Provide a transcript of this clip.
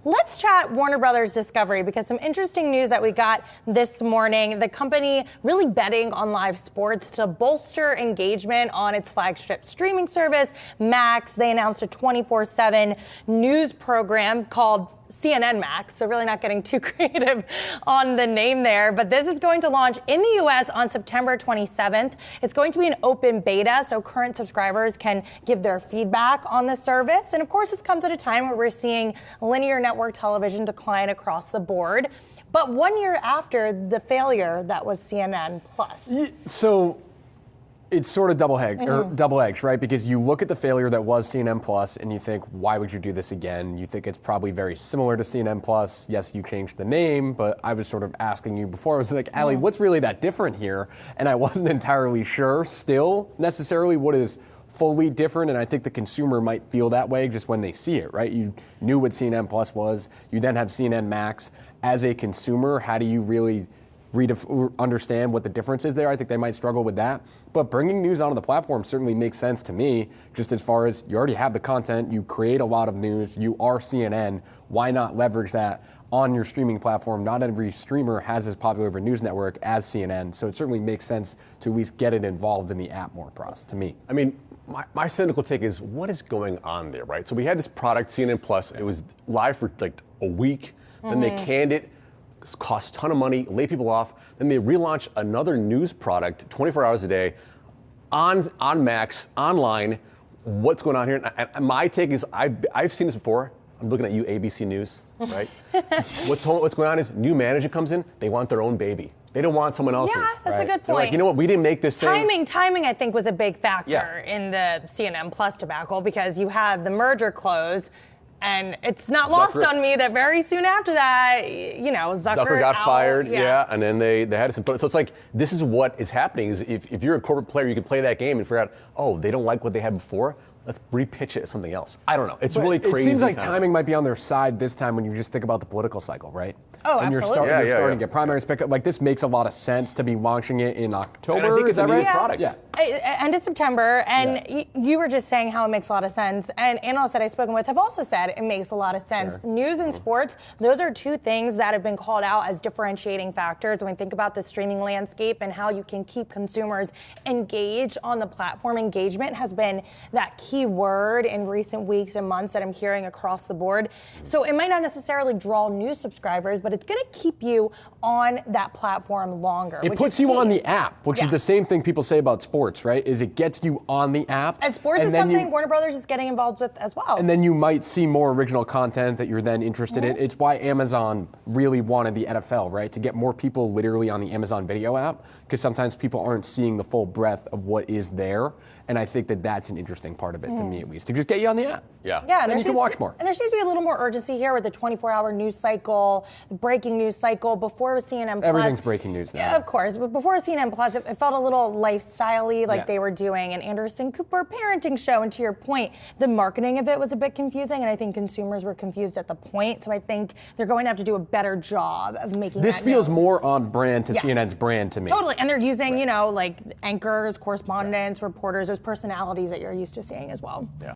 let's chat Warner Brothers Discovery, because some interesting news that we got this morning. The company really betting on live sports to bolster engagement on its flagship streaming service, Max. They announced a 24/7 news program called CNN Max, so really not getting too creative on the name there. But this is going to launch in the U.S. on September 27th. It's going to be an open beta, so current subscribers can give their feedback on the service. And of course, this comes at a time where we're seeing linear network television decline across the board. But 1 year after the failure that was CNN Plus. So it's sort of double-edged, right? Because you look at the failure that was CNN Plus and you think, why would you do this again? You think it's probably very similar to CNN Plus. Yes, you changed the name, but I was sort of asking you before. I was like, Allie, what's really that different here? And I wasn't entirely sure still necessarily what is fully different, and I think the consumer might feel that way just when they see it, right? You knew what CNN Plus was. You then have CNN Max. As a consumer, how do you really understand what the difference is there? I think they might struggle with that. But bringing news onto the platform certainly makes sense to me, just as far as you already have the content, you create a lot of news, you are CNN. Why not leverage that on your streaming platform? Not every streamer has as popular of a news network as CNN, so it certainly makes sense to at least get it involved in the app more, Pras, to me. I mean, my cynical take is, what is going on there, right? So we had this product, CNN Plus. It was live for like a week. Then they canned it. Cost a ton of money, lay people off. Then they relaunch another news product 24 hours a day on Max, online. What's going on here? And my take is, I've seen this before. I'm looking at you, ABC News, right? What's going on is, new manager comes in, they want their own baby. They don't want someone else's. Yeah, that's a good point. They're like, you know what, we didn't make this thing. Timing, I think, was a big factor in the CNN Plus debacle, because you had the merger close. And it's not lost on me that very soon after that, Zucker got fired, and then they had some. So it's like, this is what is happening. Is if you're a corporate player, you can play that game and figure out, oh, they don't like what they had before. Let's repitch it as something else. I don't know. It's really crazy. It seems like timing might be on their side this time when you just think about the political cycle, right? Oh, and absolutely. You're starting to get primaries pick up. Like, this makes a lot of sense to be launching it in October. And I think it's a right? new product. Yeah. End of September. And you were just saying how it makes a lot of sense. And analysts that I've spoken with have also said it makes a lot of sense. Sure. News and sports, those are two things that have been called out as differentiating factors when we think about the streaming landscape and how you can keep consumers engaged on the platform. Engagement has been that key word in recent weeks and months that I'm hearing across the board. So it might not necessarily draw new subscribers, but it's going to keep you on that platform longer. It puts you on the app, which is the same thing people say about sports, right? Is it gets you on the app. And sports is something Warner Brothers is getting involved with as well. And then you might see more original content that you're then interested in. It's why Amazon really wanted the NFL, right? To get more people literally on the Amazon Video app, because sometimes people aren't seeing the full breadth of what is there. And I think that that's an interesting part of it, to me at least, to just get you on the app. Yeah. And then you can watch more. And there seems to be a little more urgency here with the 24-hour news cycle, the breaking news cycle. Before it was CNN Plus. Everything's breaking news now. Yeah, of course. But before CNN Plus, it felt a little lifestyle-y, like they were doing an Anderson Cooper parenting show. And to your point, the marketing of it was a bit confusing, and I think consumers were confused at the point. So I think they're going to have to do a better job of making this feels more on brand to CNN's brand to me. Totally. And they're using, like anchors, correspondents, reporters, those personalities that you're used to seeing as well. Yeah.